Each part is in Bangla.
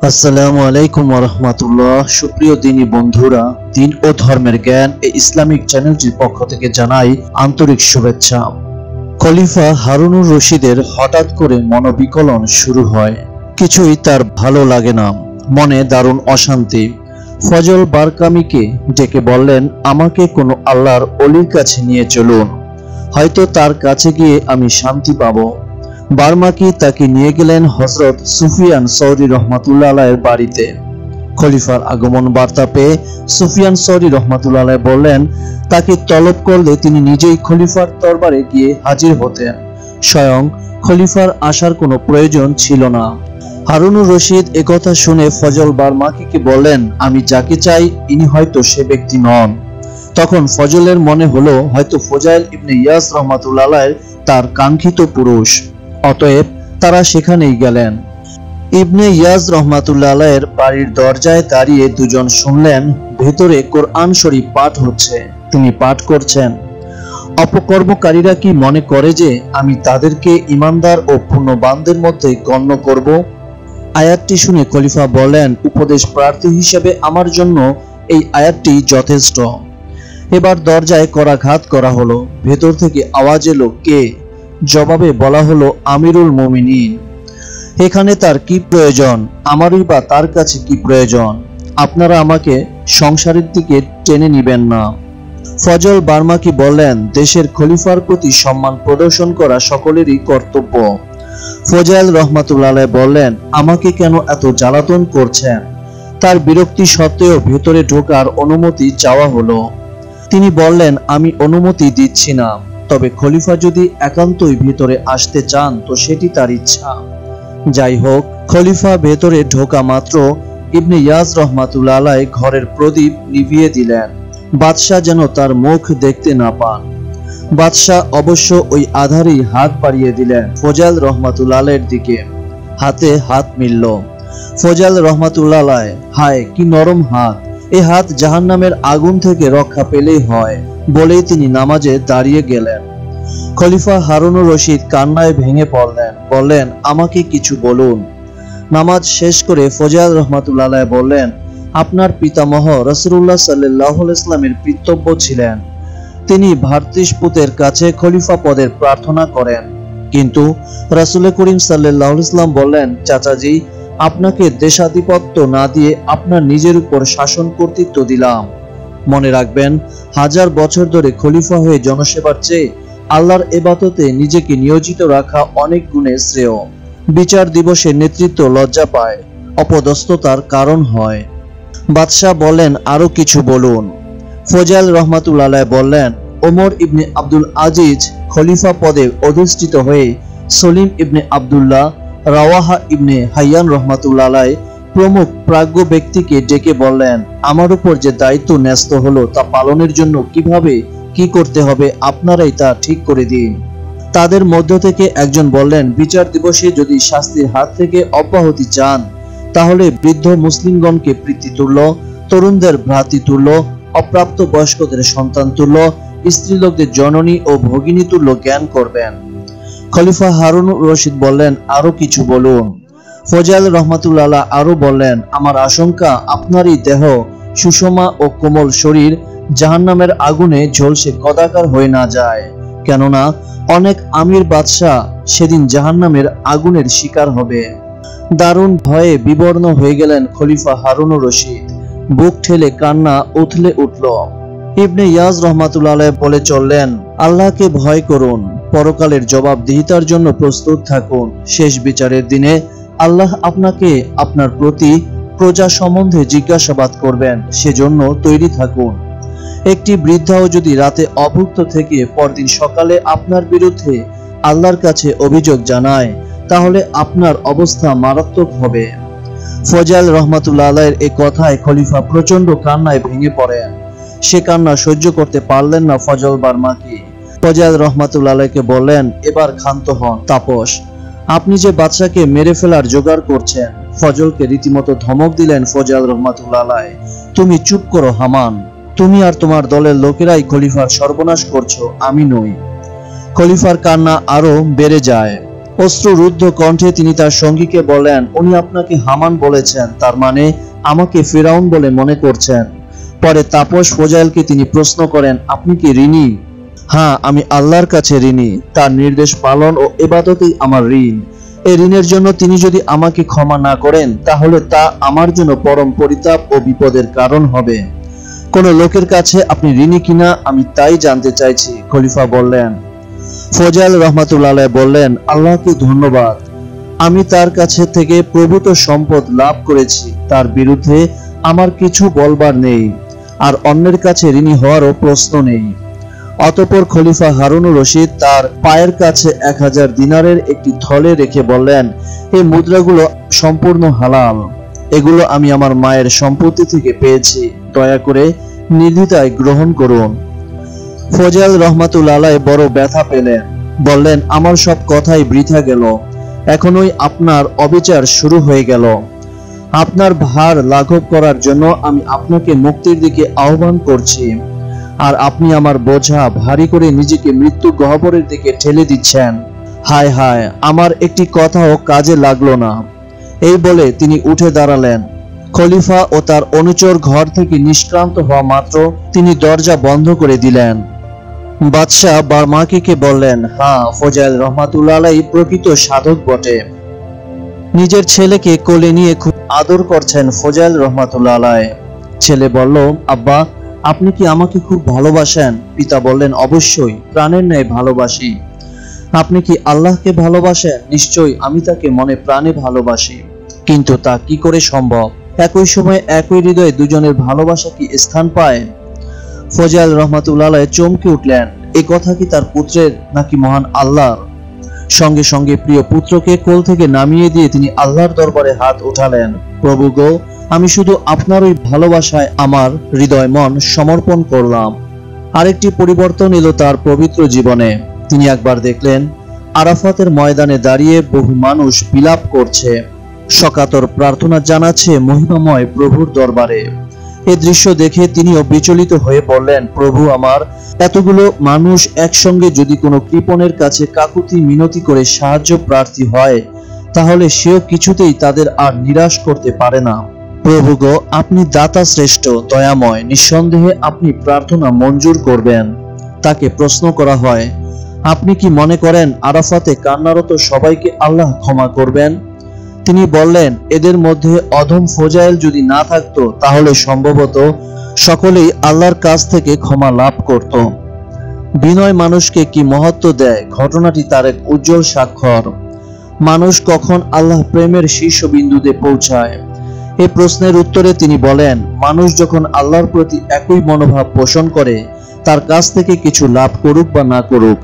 আসসালামু আলাইকুম ওয়া রাহমাতুল্লাহ। সুপ্রিয় দিনী বন্ধুরা, দিন ও ধর্মের জ্ঞান এই ইসলামিক চ্যানেলটির পক্ষ থেকে জানাই আন্তরিক শুভেচ্ছা। খলিফা হারুনুর রশিদের হঠাৎ করে মনোবিকলন শুরু হয়। কিছুই তার ভালো লাগে না, মনে দারুণ অশান্তি। ফজল বারকামিকে ডেকে বললেন, আমাকে কোনো আল্লাহর ওলির কাছে নিয়ে চলুন, হয়তো তার কাছে গিয়ে আমি শান্তি পাবো। বারমাকি তাকে নিয়ে গেলেন হযরত সুফিয়ান সৌরি রহমাতুল্লাহ আলাইহির বাড়িতে। খলিফার আগমন বার্তা পেয়ে সুফিয়ান সৌরি রহমাতুল্লাহ আলাইহি বললেন, তাকে তলব করলে তিনি নিজেই খলিফার দরবারে গিয়ে হাজির হতেন। স্বয়ং খলিফার আসার কোনো প্রয়োজন ছিল না। হারুনুর রশিদ একথা শুনে ফজল বারমাকিকে বললেন, আমি যাকে চাই ইনি হয়তো সে ব্যক্তি নন। তখন ফজলের মনে হলো হয়তো ফুজাইল ইবনে ইয়াস রহমাতুল্লাহ আলাইহি তার কাঙ্ক্ষিত পুরুষ। অতএব তারা সেখানেই গেলেন। ইবনে ইয়াজ রহমাতুল্লাহ আলাইহির বাড়ির দরজায় দাঁড়িয়ে দুজন শুনলেন ভেতরে কোরআন শরীফ পাঠ হচ্ছে। তিনি পাঠ করছেন, অপকর্মকারীরা কি মনে করে যে আমি তাদেরকে ঈমানদার ও পুণ্যবানদের মধ্যে গণ্য করব? আয়াতটি শুনে খলিফা বলেন, উপদেশ প্রার্থী হিসেবে আমার জন্য এই আয়াতটি যথেষ্ট। এবার দরজায় করাঘাত করা হলো। ভেতর থেকে আওয়াজ এলো, কে? জবাবে বলা হলো, আমিরুল মুমিনিন। এখানে তার কি প্রয়োজন? আমারই বা তার কাছে কি প্রয়োজন? আপনারা আমাকে সংসারের দিকে টেনে নিবেন না। ফজল বারমাকি বললেন, দেশের খলিফার প্রতি সম্মান প্রদর্শন করা সকলেরই কর্তব্য। ফজল রহমাতুল্লাহ আলাইহি বললেন, আমাকে কেন এত জ্বালাতন করছেন? তার বিরক্তি সত্ত্বেও ভেতরে ঢোকার অনুমতি চাওয়া হলো। তিনি বললেন, আমি অনুমতি দিচ্ছি না, তবে খলিফা যদি একান্তই ভেতরে আসতে চান তো সেটি তার ইচ্ছা। যাই হোক, খলিফা ভেতরে ঢোকা মাত্র ইবনে ইয়াজ রহমাতুল্লাহ আলাইহি ঘরের প্রদীপ নিভিয়ে দিলেন, বাদশাহ যেন তার মুখ দেখতে না পান। বাদশাহ অবশ্য ওই আধারেই হাত বাড়িয়ে দিলেন ফজল রহমাতুল্লাহ আলাইহির দিকে। হাতে হাত মিলল। ফজল রহমাতুল্লাহ আলাইহি, হায় কি নরম হাত! এই হাত জাহান্নামের আগুন থেকে রক্ষা পেলেই হয়, বলেই তিনি নামাজে দাঁড়িয়ে গেলেন। খলিফা হারুনুর রশিদ কান্নায় ভেঙে পড়লেন, বললেন, আমাকে কিছু বলুন। নামাজ শেষ করে ফজল রহমাতুল্লাহ আলাইহি বললেন, আপনার পিতামহ রাসূলুল্লাহ সাল্লাল্লাহু আলাইহি ওয়াসাল্লামের পিতৃব্য ছিলেন। তিনি ভাতৃষ্পুতের কাছে খলিফা পদের প্রার্থনা করেন, কিন্তু রাসূল করিম সাল্লাল্লাহু আলাইহি ওয়াসাল্লাম বললেন, চাচাজি, আপনাকে দেশাধিপত্য না দিয়ে আপনার নিজের উপর শাসন কর্তৃত্ব দিলাম। মনে রাখবেন, 1000 বছর ধরে খলিফা হয়ে জনসেবার চেয়ে আল্লাহর ইবাদতে নিজেকে নিয়োজিত রাখা অনেক গুণে শ্রেয়। বিচার দিবসে নেতৃত্ব লজ্জা পায়, অপদস্থতার কারণ হয়। বাদশাহ বলেন, আরো কিছু বলুন। ফজল রহমাতুল্লাহ আলাইহি বললেন, ওমর ইবনে আব্দুল আজিজ খলিফা পদে অধিষ্ঠিত হয়ে সলিম ইবনে আব্দুল্লাহ, রাওয়াহা ইবনে হাইয়ান রহমাতুল্লাহ আলাইহি প্রমুখ প্রাজ্ঞ ব্যক্তিকে ডেকে বললেন, আমার উপর যে দায়িত্ব ন্যস্ত হলো তা পালনের জন্য কিভাবে কি করতে হবে আপনারাই তা ঠিক করে দিন। তাদের মধ্য থেকে একজন বললেন, বিচার দিবসে যদি শাস্তির হাত থেকে অব্যাহতি চান তাহলে বৃদ্ধ মুসলিমগণকে পিতৃতুল্য, তরুণদের ভ্রাতৃতুল্য, অপ্রাপ্ত বয়স্কদের সন্তানতুল্য, স্ত্রীলোকদের জননী ও ভগিনী তুল্য জ্ঞান করবেন। খলিফা হারুনুর রশিদ বললেন, আরো কিছু বলুন। ফজল রহমাতুল্লাহ আলাইহি আরো বললেন, আমার আশঙ্কা আপনারই দেহ সুষমা ও কোমল শরীর জাহান্নামের আগুনে ঝলসে কদাকার হয়ে না যায়, কেননা অনেক আমির বাদশাহ সেদিন জাহান্নামের আগুনের শিকার হবে। দারুণ ভয়ে বিবর্ণ হয়ে গেলেন খলিফা হারুনুর রশিদ। বুক ঠেলে কান্না উথলে উঠল। ইবনে ইয়াজ রহমাতুল্লাহ আলাইহি বলে চললেন, আল্লাহকে ভয় করুন, পরকালের জবাবদিহিতার জন্য প্রস্তুত থাকুন। শেষ বিচারের দিনে আল্লাহ আপনাকে আপনার প্রতি প্রজা সম্বন্ধে জিজ্ঞাসাবাদ করবেন, সেজন্য তৈরি থাকুন। একটি বৃদ্ধাও যদি রাতে অভুক্ত থেকে পরদিন সকালে আপনার বিরুদ্ধে আল্লাহর কাছে অভিযোগ জানায় তাহলে আপনার অবস্থা মারাত্মক হবে। ফজল রহমাতুল্লাহ আলাইহির এই কথায় খলিফা প্রচন্ড কান্নায় ভেঙে পড়েন। সে কান্না সহ্য করতে পারলেন না ফজল বারমাকি। ফজল রহমাতুল্লাহ আলাইহিকে বললেন, এবার ক্ষান্ত হন তাপস, আপনি যে বাদশাকে মেরে ফেলার জোগাড় করছেন। ফজলকে রীতিমতো ধমক দিলেন ফজল রহমাতুল্লাহ আলাইহি, তুমি চুপ করো হামান, তুমি আর তোমার দলের লোকেরাই খলিফার সর্বনাশ করছো, আমি নই। খলিফার কান্না আরো বেড়ে যায়। অশ্রুরুদ্ধ কণ্ঠে তিনি তার সঙ্গীকে বলেন, উনি আপনাকে হামান বলেছেন, তার মানে আমাকে ফিরাউন বলে মনে করছেন। পরে তাপস ফোজাইলকে তিনি প্রশ্ন করেন, আপনি কি ঋণী? হ্যাঁ, আমি আল্লাহর কাছে ঋণী। তার নির্দেশ পালন ও ইবাদতেই আমার ঋণ। এই ঋণের জন্য তিনি যদি আমাকে ক্ষমা না করেন তাহলে তা আমার জন্য পরম পরিতাপ ও বিপদের কারণ হবে। কোন লোকের কাছে আপনি ঋণী কিনা আমি তাই জানতে চাইছি। খলিফা বললেন। ফোজাইল রহমাতুল্লাহ আলাইহি বললেন, আল্লাহকে ধন্যবাদ, আমি তার কাছে থেকে প্রভূত সম্পদ লাভ করেছি। তার বিরুদ্ধে আমার কিছু বলবার নেই, আর অন্যের কাছে ঋণী হওয়ারও প্রশ্ন নেই। অতঃপর খলিফা হারুনুর রশিদ তার পায়ের কাছে 1000 দিনারের একটি থলে রেখে বললেন, এই মুদ্রাগুলো সম্পূর্ণ হালাল। এগুলো আমি আমার মায়ের সম্পত্তি থেকে পেয়েছি। দয়া করে নির্দ্বিধায় গ্রহণ করুন। ফোজাইল রহমাতুল্লাহ আলাইহি বড় ব্যথা পেলেন। বললেন, আমার সব কথাই বৃথা গেল। এখনই আপনার অবিচার শুরু হয়ে গেল। আপনার ভার লাঘব করার জন্য আমি আপনাকে মুক্তির দিকে আহ্বান করছি, আর আপনি আমার বোঝা ভারী করে নিজেকে মৃত্যু গহ্বরের দিকে ঠেলে দিচ্ছেন। হায় হায়, আমার একটি কথাও কাজে লাগলো না। এই বলে তিনি উঠে দাঁড়ালেন। খলিফা ও তার অনুচর ঘর থেকে নিষ্ক্রান্ত হওয়া মাত্র তিনি দরজা বন্ধ করে দিলেন। বাদশাহ বারমাকিকে বললেন, হ্যাঁ, ফোজাইল রহমাতুল্লাহ আলাইহি প্রকৃত সাধক বটে। নিজের ছেলেকে কোলে নিয়ে খুব আদর করছেন ফোজাইল রহমাতুল্লাহ আলাইহি। ছেলে বলল, আব্বা, আপনি কি আমাকে খুব ভালোবাসেন? পিতা বললেন, অবশ্যই, প্রাণের ন্যায় ভালোবাসি। আপনি কি আল্লাহকে ভালোবাসেন? নিশ্চয়ই, আমি তাকে মনে প্রাণে ভালোবাসি। কিন্তু তা কি করে সম্ভব? একই সময়ে একই হৃদয়ে দুজনের ভালোবাসা কি স্থান পায়? ফোজাইল রহমাতুল্লাহ আলাইহি চমকে উঠলেন। এই কথা কি তার পুত্রের নাকি মহান আল্লাহর? সঙ্গে সঙ্গে প্রিয় পুত্রকে কোল থেকে নামিয়ে দিয়ে তিনি আল্লাহর দরবারে হাত উঠালেন। প্রভু গো, আমি শুধু আপনারই ভালোবাসায় আমার হৃদয় মন সমর্পণ করলাম। আরেকটি পরিবর্তন এলো তার পবিত্র জীবনে। তিনি একবার দেখলেন আরাফাতের ময়দানে দাঁড়িয়ে বহু মানুষ বিলাপ করছে, সকাতর প্রার্থনা জানাচ্ছে মহিমাময় প্রভুর দরবারে। এই দৃশ্য দেখে তিনিও বিচলিত হয়ে বললেন, প্রভু আমার, এতগুলো মানুষ একসঙ্গে যদি কোনো কৃপণের কাছে কাকুতি মিনতি করে সাহায্য প্রার্থী হয় তাহলে সেও কিছুতেই তাদের আর নিরাশ করতে পারে না। প্রভু গো, আপনি দাতা শ্রেষ্ঠ, দয়াময়, নিঃসন্দেহে আপনি প্রার্থনা মঞ্জুর করবেন। তাকে প্রশ্ন করা হয়, আপনি কি মনে করেন আরাফাতে কান্নারত সবাইকে আল্লাহ ক্ষমা করবেন? তিনি বললেন, এদের মধ্যে অধম ফোজাইল যদি না থাকতো তাহলে সম্ভবত সকলেই আল্লাহর কাছ থেকে ক্ষমা লাভ করত। বিনয় মানুষকে কি মহত্ব দেয়, ঘটনাটি তার এক উজ্জ্বল স্বাক্ষর। মানুষ কখন আল্লাহ প্রেমের শীর্ষবিন্দুতে পৌঁছায়? এই প্রশ্নের উত্তরে তিনি বলেন, মানুষ যখন আল্লাহর প্রতি একই মনোভাব পোষণ করে, তার কাছ থেকে কিছু লাভ করুক বা না করুক।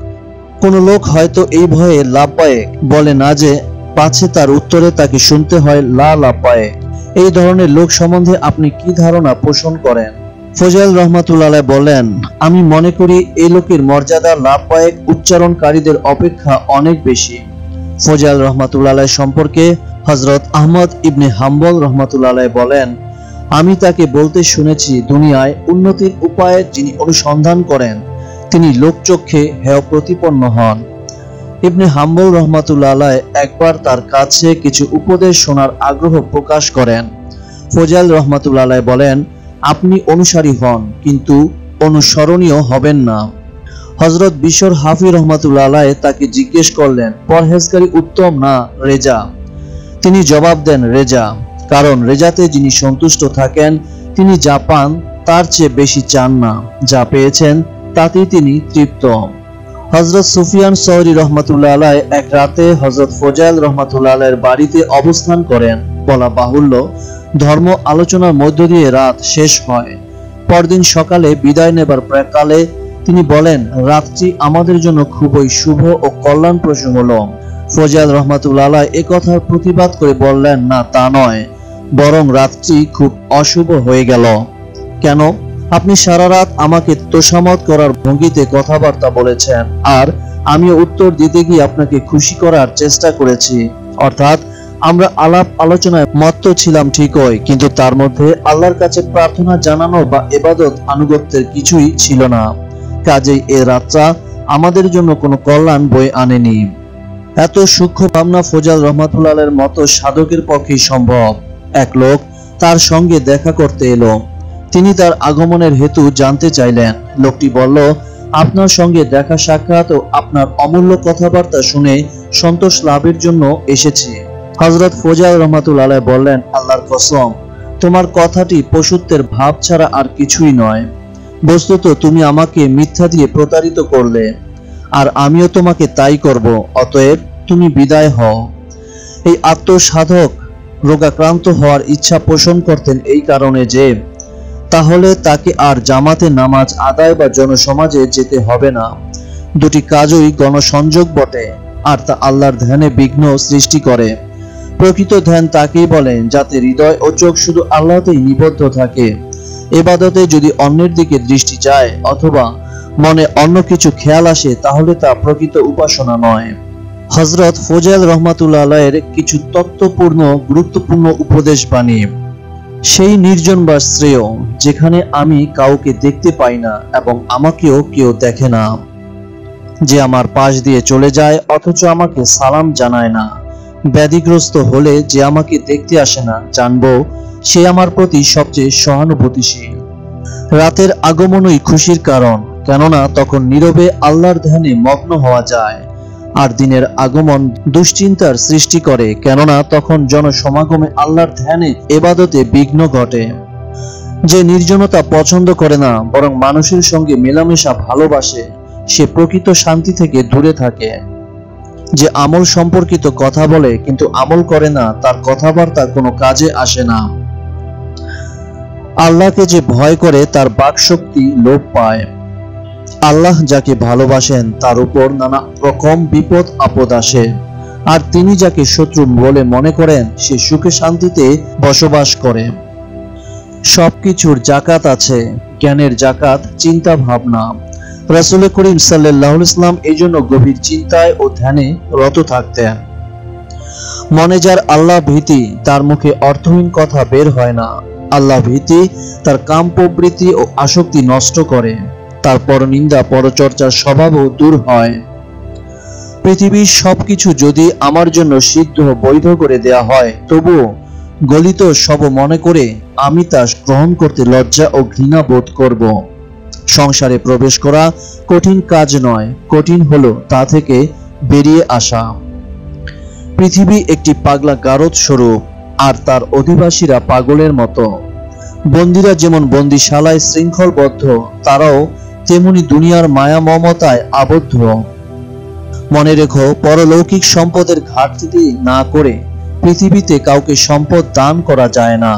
কোন লোক হয়তো এই ভয়ে লাভবায়েক বলে না যে পাছে তার উত্তরে তাকে শুনতে হয় লা লাভবায়েক। এই ধরনের লোক সম্বন্ধে আপনি কি ধারণা পোষণ করেন? ফোজাইল রহমাতুল্লাহ আলাইহি বলেন, আমি মনে করি এই লোকের মর্যাদা লাভবায়েক উচ্চারণকারীদের অপেক্ষা অনেক বেশি। ফোজাইল রহমাতুল্লাহ আলাইহি সম্পর্কে হযরত আহমদ ইবনে হাম্বল রহমাতুল্লাহ আলাইহি বলেন, আমি তাকে বলতে শুনেছি, দুনিয়ায় উন্নতির উপায়ে যিনি অনুসন্ধান করেন তিনি লোকচক্ষে হেয় প্রতিপন্ন হন। ইবনে হাম্বল রহমাতুল্লাহ আলাইহি একবার তার কাছে কিছু উপদেশ শোনার আগ্রহ প্রকাশ করেন। ফোজাইল রহমাতুল্লাহ আলাইহি বলেন, আপনি অনুসারী হন কিন্তু অনুসরণীয় হবেন না। হযরত বিশর হাফি রহমাতুল্লাহ আলাইহি তাকে জিজ্ঞেস করলেন, পরহেজগারি উত্তম না রেজা? তিনি জবাব দেন, রেজা, কারণ রেজাতে যিনি সন্তুষ্ট থাকেন তিনি যা পান তার চেয়ে বেশি চান না, যা পেয়েছেন তাতেই তিনি তৃপ্ত। হযরত সুফিয়ান সৌরি রহমাতুল্লাহ আলাইহি এক রাতে হযরত ফোজাইল রহমাতুল্লাহ আলাইহির বাড়িতে অবস্থান করেন। বলা বাহুল্য, ধর্ম আলোচনার মধ্য দিয়ে রাত শেষ হয়। পরদিন সকালে বিদায় নেবার প্রাক্কালে তিনি বলেন, রাতটি আমাদের জন্য খুবই শুভ ও কল্যাণপ্রসূ হলো। ফোজাইল রহমাতুল্লাহ আলাইহি এ কথার প্রতিবাদ করে বললেন, না, তা নয়, বরং রাতটি খুব অশুভ হয়ে গেল। কেন? আপনি সারা রাত আমাকে তোষামত করার ভঙ্গিতে কথাবার্তা বলেছেন, আর আমিও উত্তর দিতে গিয়ে আপনাকে খুশি করার চেষ্টা করেছি। অর্থাৎ আমরা আলাপ আলোচনায় মত্ত ছিলাম ঠিকই, কিন্তু তার মধ্যে আল্লাহর কাছে প্রার্থনা জানানো বা ইবাদত আনুগত্যের কিছুই ছিল না। কাজেই এ রাতটা আমাদের জন্য কোনো কল্যাণ বয়ে আনেনি। এত সূক্ষ্ম ভাবনা ফজল রহমাতুল্লাহ আলাইহির মতো সাধকের পক্ষেই সম্ভব। এক লোক তার সঙ্গে দেখা করতে এলো। তিনি তার আগমনের হেতু জানতে চাইলেন। লোকটি বলল, আপনার সঙ্গে দেখা সাক্ষাৎ ও আপনার অমূল্য কথাবার্তা শুনে সন্তোষ লাভের জন্য এসেছি। হযরত ফজল রহমাতুল্লাহ আলাইহি বললেন, আল্লাহর কসম, তোমার কথাটি পশুত্বের ভাব ছাড়া আর কিছুই নয়। বস্তুত তুমি আমাকে মিথ্যা দিয়ে প্রতারিত করলে, আর আমিও তোমাকে তাই করব। অতএব তুমি বিদায় হও। এই আত্মসাধক রোগাক্রান্ত হওয়ার ইচ্ছা পোষণ করতেন এই কারণে যে তাহলে তাকে আর জামাতে নামাজ আদায় বা জনসমাজে যেতে হবে না। দুটি কাজই গণসংযোগ বটে, আর তা আল্লাহর ধ্যানে বিঘ্ন সৃষ্টি করে। প্রকৃত ধ্যান তাকেই বলেন যাতে হৃদয় ও চোখ শুধু আল্লাহতেই নিবদ্ধ থাকে। ইবাদতে যদি অন্যের দিকে দৃষ্টি যায় অথবা মনে অন্য কিছু খেয়াল আসে, তাহলে তা প্রকৃত উপাসনা নয়। হযরত ফজল রহমাতুল্লাহ আলাইহির কিছু তত্ত্বপূর্ণ গুরুত্বপূর্ণ উপদেশ বাণী। সেই নির্জন বা শ্রেয় যেখানে আমি কাউকে দেখতে পাই না এবং আমাকেও কেউ দেখে না, যে আমার পাশ দিয়ে চলে যায় অথচ আমাকে সালাম জানায় না, ব্যাধিগ্রস্ত হলে যে আমাকে দেখতে আসে না, জানবো সে আমার প্রতি সবচেয়ে সহানুভূতিশীল। রাতের আগমনই খুশির কারণ, কেননা তখন নীরবে আল্লাহর ধ্যানে মগ্ন হওয়া যায়। আর দিনের আগমন দুশ্চিন্তার সৃষ্টি করে, কেননা তখন জনসমাগমে আল্লাহর ধ্যানে ইবাদতে বিঘ্ন ঘটে। যে নির্জনতা পছন্দ করে না বরং মানুষের সঙ্গে মেলামেশা ভালোবাসে, সে প্রকৃত শান্তি থেকে দূরে থাকে। যে আমল সম্পর্কিত কথা বলে কিন্তু আমল করে না, তার কথাবার্তা কোনো কাজে আসে না। আল্লাহকে যে ভয় করে তার বাকশক্তি লোপ পায়। আল্লাহ যাকে ভালোবাসেন তার উপর নানা রকম বিপদ আপদ আসে, আর তিনি যাকে শত্রু বলে মনে করেন সে সুখে শান্তিতে বসবাস করে। সবকিছুর জাকাত আছে, জ্ঞানের জাকাত চিন্তা ভাবনা। রাসূল করিম সাল্লাল্লাহু আলাইহি ওয়াসাল্লাম এই জন্য গভীর চিন্তায় ও ধ্যানে রত থাকতেন। মনে যার আল্লাহ ভীতি, তার মুখে অর্থহীন কথা বের হয় না। আল্লাহ ভীতি তার কাম প্রবৃত্তি ও আসক্তি নষ্ট করে, তার পরনিন্দা পরচর্চার স্বভাবও দূর হয়। পৃথিবীর সবকিছু যদি আমার জন্য সিদ্ধ বৈধ করে দেয়া হয়, তবুও গলিত সব মনে করে আমি তা গ্রহণ করতে লজ্জা ও ঘৃণা বোধ করব। সংসারে প্রবেশ করা কঠিন কাজ নয়, কঠিন হলো তা থেকে বেরিয়ে আসা। পৃথিবী একটি পাগলা গারদ স্বরূপ, আর তার অধিবাসীরা পাগলের মতো। বন্দীরা যেমন বন্দিশালায় শৃঙ্খলবদ্ধ, তারাও তেমনি দুনিয়ার মায়া মমতায় আবদ্ধ। মনে রেখো, পরলৌকিক সম্পদের ঘাটতি না করে পৃথিবীতে কাউকে সম্পদ দান করা যায় না।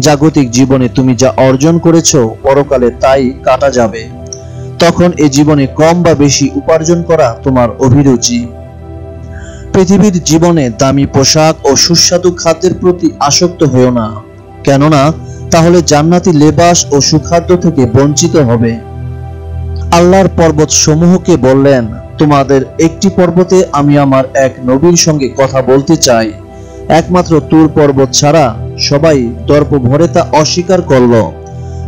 জাগতিক জীবনে তুমি যা অর্জন করেছো, পরকালে তাই কাটা যাবে। তখন এ জীবনে কম বা বেশি উপার্জন করা তোমার অভিরুচি। পৃথিবীর জীবনে দামি পোশাক ও সুস্বাদু খাদ্যের প্রতি আসক্ত হও না, কেননা তাহলে জান্নাতি লেবাস ও সুখাদ্য থেকে বঞ্চিত হবে। আল্লাহর পর্বত সমূহকে বললেন, তোমাদের একটি পর্বতে আমি আমার এক নবীর সঙ্গে কথা বলতে চাই। একমাত্র তুর পর্বত ছাড়া সবাই দর্প ভরে তা অস্বীকার করল,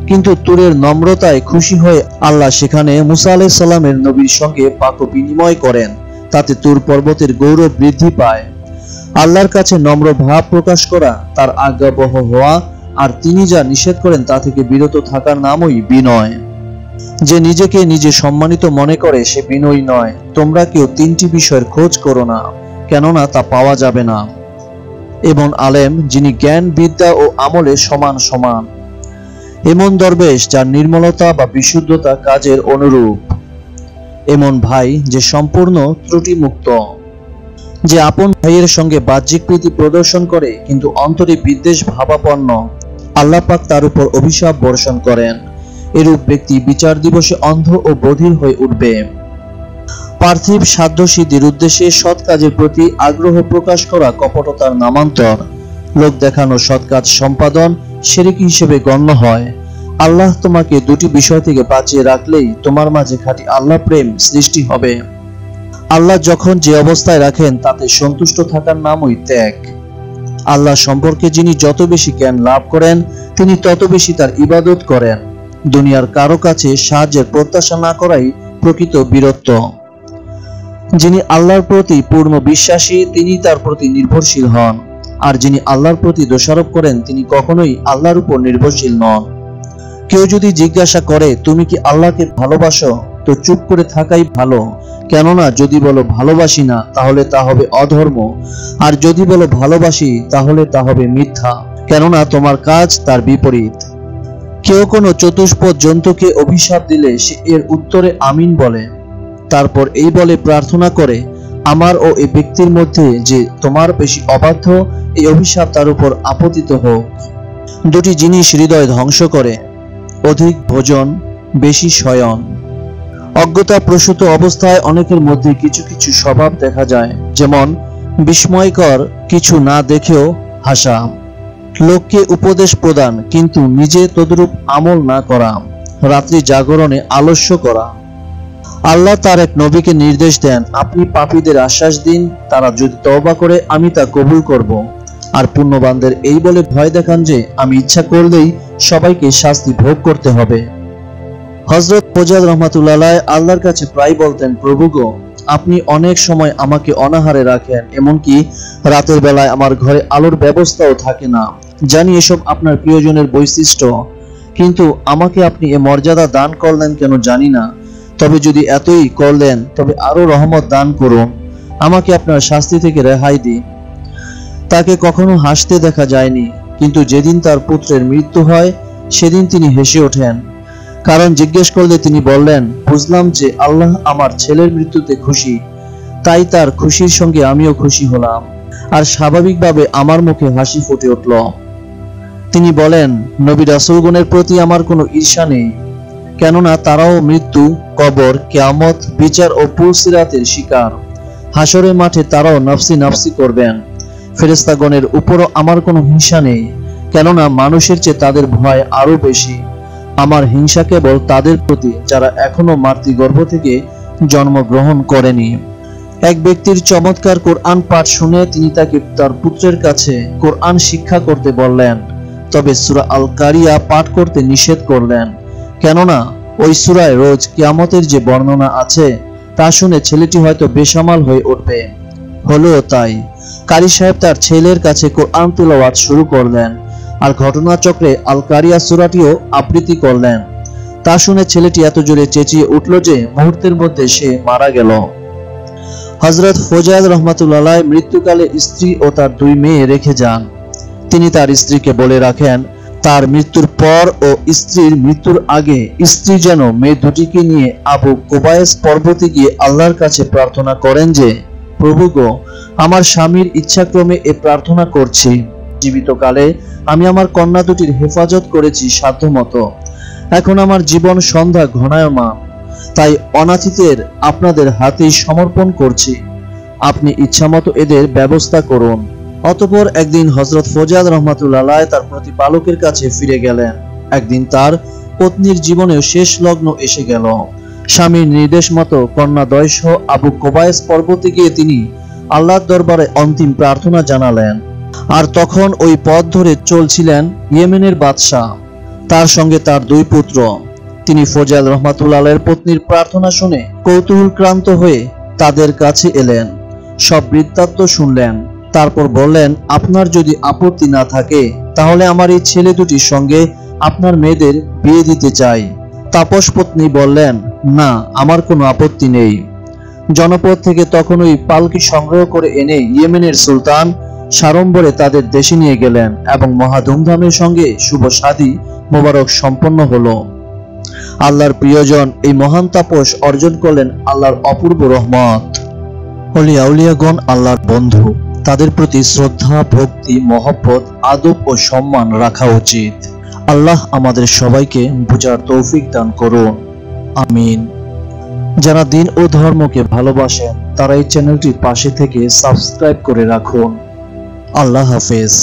কিন্তু তুরের নম্রতায় খুশি হয়ে আল্লাহ সেখানে মুসা আলাইহিস সালামের নবীর সঙ্গে বাক্য বিনিময় করেন। তাতে তুর পর্বতের গৌরব বৃদ্ধি পায়। আল্লাহর কাছে নম্র ভাব প্রকাশ করা, তার আজ্ঞাবহ হওয়া, আর তিনি যা নিষেধ করেন তা থেকে বিরত থাকার নামই বিনয়। যে নিজেকে নিজে সম্মানিত মনে করে সে বিনয়ী নয়। তোমরা কেউ তিনটি বিষয়ের খোঁজ করো না, কেননা তা পাওয়া যাবে না। এমন আলেম যিনি জ্ঞান বিদ্যা ও আমলে সমান সমান। এমন দরবেশ যার নির্মলতা বা বিশুদ্ধতা কাজের অনুরূপ। এমন ভাই যে সম্পূর্ণ ত্রুটিমুক্ত। যে আপন ভাইয়ের সঙ্গে বাহ্যিক প্রীতি প্রদর্শন করে কিন্তু অন্তরে বিদ্বেষ ভাবাপন্ন, আল্লাহ পাক তার উপর অভিশাপ বর্ষণ করেন। এরূপ ব্যক্তি বিচার দিবসে অন্ধ ও বধির হয়ে উঠবে। পার্থিব সাধ্য সিদ্ধির উদ্দেশ্যে সৎ কাজের প্রতি আগ্রহ প্রকাশ করা কপটতার নামান্তর। লোক দেখানো সৎ কাজ সম্পাদন শিরক হিসেবে গণ্য হয়। আল্লাহ তোমাকে দুটি বিষয় থেকে বাঁচিয়ে রাখলেই তোমার মাঝে খাঁটি আল্লাহ প্রেম সৃষ্টি হবে। আল্লাহ যখন যে অবস্থায় রাখেন তাতে সন্তুষ্ট থাকার নামই ত্যাগ। আল্লাহ সম্পর্কে যিনি যত বেশি জ্ঞান লাভ করেন, তিনি তত বেশি তার ইবাদত করেন। দুনিয়ার কারো কাছে সাহায্যের প্রত্যাশা না করাই প্রকৃত বীরত্ব। যিনি আল্লাহর প্রতি পূর্ণ বিশ্বাসী তিনি তার প্রতি নির্ভরশীল হন, আর যিনি আল্লাহর প্রতি দোষারোপ করেন তিনি কখনোই আল্লাহর উপর নির্ভরশীল নন। কেউ যদি জিজ্ঞাসা করে তুমি কি আল্লাহকে ভালোবাসো, তো চুপ করে থাকাই ভালো, কেননা যদি বলো ভালোবাসি না তাহলে তা হবে অধর্ম, আর যদি বলো ভালোবাসি তাহলে তা হবে মিথ্যা, কেননা তোমার কাজ তার বিপরীত। কেউ কোনো চতুষ্পদ জন্তুকে অভিশাপ দিলে সে এর উত্তরে আমিন বলে, তারপর এই বলে প্রার্থনা করে আমার ও এই ব্যক্তির মধ্যে যে তোমার বেশি অবাধ্য এই অভিশাপ তার উপর আপতিত হোক। দুটি জিনিস হৃদয় ধ্বংস করে, অধিক ভোজন, বেশি শয়ন। অজ্ঞতা প্রসূত অবস্থায় অনেকের মধ্যে কিছু কিছু স্বভাব দেখা যায়, যেমন বিস্ময়কর কিছু না দেখেও হাসা, লোককে উপদেশ প্রদান কিন্তু নিজে তদ্রূপ আমল না করা, রাত্রি জাগরণে আলস্য করা। আল্লাহ তার এক নবীকে নির্দেশ দেন, আপনি পাপীদের আশ্বাস দিন, তারা যদি তওবা করে আমি তা কবুল করব, আর পুণ্যবানদের এই বলে ভয় দেখান যে আমি ইচ্ছা করলেই সবাইকে শাস্তি ভোগ করতে হবে। হযরত ফজল রহমাতুল্লাহ আলাইহি আল্লাহর কাছে প্রায় বলতেন, প্রভু গো, আপনি অনেক সময় আমাকে অনাহারে রাখেন, এমনকি রাতের বেলায় আমার ঘরে আলোর ব্যবস্থাও থাকে না। জানি এসব আপনার প্রিয়জনের বৈশিষ্ট্য, কিন্তু আমাকে আপনি এ মর্যাদা দান করলেন কেন জানি না। তবে যদি এতই করলেন তবে আরো রহমত দান করুন, আমাকে আপনার শাস্তি থেকে রেহাই দিন। তাকে কখনো হাসতে দেখা যায়নি, কিন্তু যেদিন তার পুত্রের মৃত্যু হয় সেদিন তিনি হেসে ওঠেন। কারণ জিজ্ঞেস করলে তিনি বললেন, বুঝলাম যে আল্লাহ আমার ছেলের মৃত্যুতে খুশি, তাই তার খুশির সঙ্গে আমিও খুশি হলাম, আর স্বাভাবিকভাবে আমার মুখে হাসি ফুটে উঠল। তিনি বলেন, নবী রাসূলগণের প্রতি আমার কোনো ঈর্ষা নেই, কেননা তারাও মৃত্যু, কবর, কিয়ামত, বিচার ও পুলসিরাতের শিকার। হাসরের মাঠে তারাও নফসি নফসি করবেন। ফেরেশতাগণের উপরও আমার কোনো হিংসা নেই, কেননা মানুষের চেয়ে তাদের ভয় আরো বেশি। আমার হিংসা কেবল তাদের প্রতি যারা এখনো মাতৃগর্ভ থেকে জন্মগ্রহণ করেনি। এক ব্যক্তির চমৎকার কোরআন পাঠ শুনে তিনি তাকে তার পুত্রের কাছে কোরআন শিক্ষা করতে বললেন, তবে সূরা আল কারিয়া পাঠ করতে নিষেধ করলেন, কেননা ওই সূরায় রোজ কিয়ামতের যে বর্ণনা আছে তা শুনে ছেলেটি হয়তো বেসামাল হয়ে উঠবে। হলোও তাই। কারি সাহেব তার ছেলের কাছে কোরআন তিলাওয়াত শুরু করলেন, আর ঘটনাচক্রে আল কারিয়া সূরাটিও আবৃত্তি করলেন। তা শুনে ছেলেটি এত জোরে চেঁচিয়ে উঠল যে মুহূর্তের মধ্যে সে মারা গেল। হযরত ফজল রহমাতুল্লাহ আলাইহি মৃত্যুকালে স্ত্রী ও তার দুই মেয়ে রেখে যান। তিনি তার স্ত্রীকে বলে রাখেন, তার মৃত্যুর পর ও স্ত্রীর মৃত্যুর আগে স্ত্রী যেন মেয়ে দুটিকে নিয়ে আবু কুবায়স পর্বতে গিয়ে আল্লাহর কাছে প্রার্থনা করেন যে, প্রভু গো, আমার স্বামীর ইচ্ছাক্রমে এ প্রার্থনা করছি। জীবিতকালে আমি আমার কন্যা দুটির হেফাজত করেছি সাধ্যমতো, এখন আমার জীবন সন্ধ্যা ঘনায়মান, তাই অনাথিতের আপনাদের হাতেই সমর্পণ করছি, আপনি ইচ্ছামতো এদের ব্যবস্থা করুন। অতঃপর একদিন হযরত ফজল রহমাতুল্লাহ আলাইহি তার প্রতিপালকের কাছে ফিরে গেলেন। একদিন তার পত্নীর জীবনেও শেষ লগ্ন এসে গেল। স্বামীর নির্দেশ মতো কন্যাদ্বয় সহ আবু কুবায়স পর্বতে গিয়ে তিনি আল্লাহর দরবারে অন্তিম প্রার্থনা জানালেন। আর তখন ওই পথ ধরে চলছিলেন ইয়েমেনের বাদশাহ, তার সঙ্গে তার দুই পুত্র। তিনি ফজল রহমাতুল্লাহ আলাইহির পত্নীর প্রার্থনা শুনে কৌতূহলক্রান্ত হয়ে তাদের কাছে এলেন, সব বৃত্তান্ত শুনলেন। তারপর বললেন, আপনার যদি আপত্তি না থাকে তাহলে আমার এই ছেলে দুটির সঙ্গে আপনার মেয়েদের বিয়ে দিতে চাই। তাপস পত্নী বললেন, না, আমার কোনো আপত্তি নেই। জনপদ থেকে তখন ওই পালকি সংগ্রহ করে এনে ইয়েমেনের সুলতান সাড়ম্বরে তাদের দেশে নিয়ে গেলেন এবং মহা ধুমধামের সঙ্গে শুভ শাদী মোবারক সম্পন্ন হলো। আল্লাহর প্রিয়জন এই মহান তাপস অর্জন করলেন আল্লাহর অপূর্ব রহমত। আউলিয়া উলিয়াগণ আল্লাহর বন্ধু, তাদের প্রতি শ্রদ্ধা, ভক্তি, মহব্বত, আদব ও সম্মান রাখা উচিত। আল্লাহ আমাদের সবাইকে বুঝার তৌফিক দান করুন, আমিন। যারা দিন ও ধর্মকে ভালোবাসেন তারা এই চ্যানেলটির পাশে থেকে সাবস্ক্রাইব করে রাখুন। আল্লাহ হাফেজ।